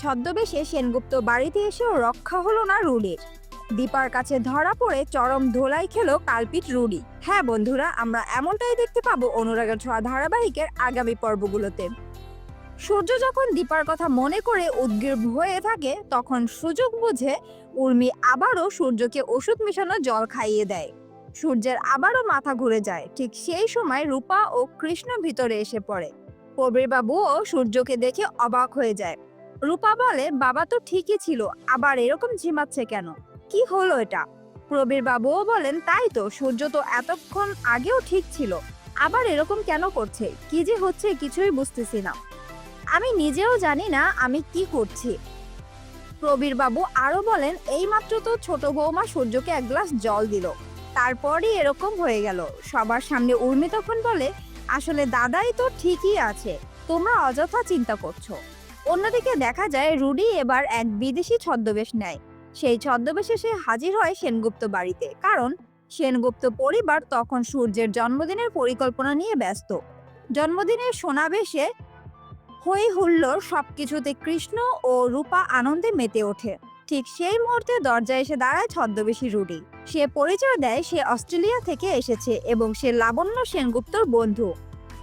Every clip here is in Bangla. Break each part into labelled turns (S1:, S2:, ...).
S1: ছদ্মবেশে সেনগুপ্ত বাড়িতে এসেও রক্ষা হলো না রুডির। দীপার কাছে ধরা পড়ে চরম ধোলাই খেলো কালপিট রুডি। হ্যাঁ বন্ধুরা, আমরা এমনটাই দেখতে পাবো অনুরাগের ছোঁয়া ধারাবাহিকের আগামী পর্বগুলোতে। সূর্য যখন দীপার কথা মনে করে উদ্গ্রীব হয়ে থাকে, তখন সুযোগ বুঝে উর্মি আবারও সূর্যকে ওষুধ মেশানো জল খাইয়ে দেয়। সূর্যের আবারও মাথা ঘুরে যায়। ঠিক সেই সময় রূপা ও কৃষ্ণ ভিতরে এসে পড়ে। প্রবীর বাবুও সূর্যকে দেখে অবাক হয়ে যায়। রূপা বলে, বাবা তো ঠিকই ছিল, আবার এরকম ঝিমাচ্ছে কেন? কি হলো এটা? প্রবীর বাবুও বলেন, তাই তো, সূর্য তো এতক্ষণ আগেও ঠিক ছিল, আবার এরকম কেন করছে? কি যে হচ্ছে কিছুই বুঝতেছি না। আমি নিজেও জানি না আমি কি করছি। প্রবীর বাবু আরো বলেন, এইমাত্র তো ছোট বৌমা সূর্যকে এক গ্লাস জল দিল, তারপরই এরকম হয়ে গেল। সবার সামনে উর্মি তখন বলে, আসলে দাদাই তো ঠিকই আছে, তোমরা অযথা চিন্তা করছো। অন্যদিকে দেখা যায় রুডি এবার এক বিদেশি ছদ্মবেশ নেয়। সেই ছদ্মবেশে সে হাজির হয় সেনগুপ্ত বাড়িতে, কারণ সেনগুপ্ত পরিবার তখন সূর্যের জন্মদিনের পরিকল্পনা নিয়ে ব্যস্ত। জন্মদিনের সোনাবেশে হই হুল্লোড়, সবকিছুতে কৃষ্ণ ও রূপা আনন্দে মেতে ওঠে। ঠিক সেই মুহূর্তে দরজায় এসে দাঁড়ায় ছদ্মবেশী রুডি। সে পরিচয় দেয় সে অস্ট্রেলিয়া থেকে এসেছে এবং সে লাবণ্য সেনগুপ্তর বন্ধু।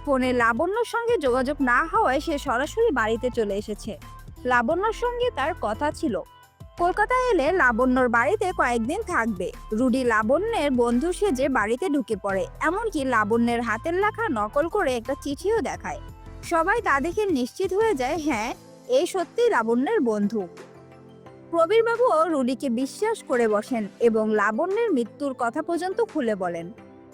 S1: ফোনে লাবণ্যর সঙ্গে যোগাযোগ না হওয়ায় সে সরাসরি বাড়িতে চলে এসেছে। লাবণ্যর সঙ্গে তার কথা ছিল, কলকাতায় এলে লাবণ্যর বাড়িতে কয়েকদিন থাকবে। রুডি লাবণ্যের বন্ধু সেজে বাড়িতে ঢুকে পড়ে, এমনকি লাবণ্যের হাতের লেখা নকল করে একটা চিঠিও দেখায়। সবাই তা দেখে নিশ্চিত হয়ে যায়, হ্যাঁ, এই সত্যি লাবণ্যের বন্ধু। প্রবীরবাবুও রুডিকে বিশ্বাস করে বসেন এবং লাবণ্যের মৃত্যুর কথা পর্যন্ত খুলে বলেন।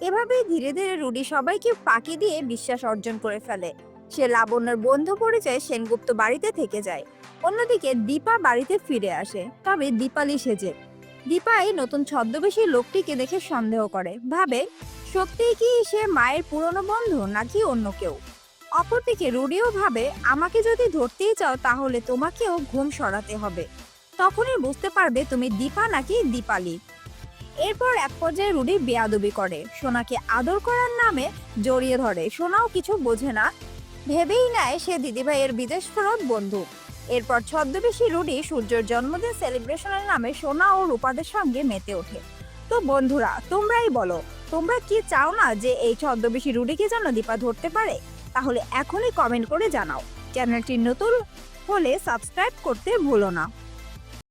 S1: এভাবেই ধীরে ধীরে রুডি সবাইকে ফাঁকি দিয়ে বিশ্বাস অর্জন করে ফেলে। সে লাবণ্যের বন্ধু পরিচয়ে সেনগুপ্ত বাড়িতে থেকে যায়। অন্যদিকে দীপা বাড়িতে ফিরে আসে, তবে দীপালি সেজে। দীপা এই নতুন ছদ্মবেশী লোকটিকে দেখে সন্দেহ করে, ভাবে সত্যিই কি সে মায়ের পুরনো বন্ধু নাকি অন্য কেউ। অপরদিকে রুডিও ভাবে, আমাকে যদি ধরতেই চাও তাহলে তোমাকেও ঘুম সরাতে হবে, তখনই বুঝতে পারবে তুমি দীপা নাকি দীপালি। এরপর এক পর্যায়ে রুডি বেয়াদবি করে, সোনাকে আদর করার নামে জড়িয়ে ধরে। সোনাও কিছু বোঝে না, ভেবেই নেয় সে দিদিভাইয়ের বিদেশ ফেরত বন্ধু। এরপর ছদ্মবেশী রুডি সূর্যের জন্মদিন সেলিব্রেশনের নামে সোনা ও রূপাদের সঙ্গে মেতে ওঠে। তো বন্ধুরা, তোমরাই বলো, তোমরা কি চাও না যে এই ছদ্মবেশী রুডিকে যেন দীপা ধরতে পারে? তাহলে এখনই কমেন্ট করে জানাও। চ্যানেলটি নতুন হলে সাবস্ক্রাইব করতে ভুলো না।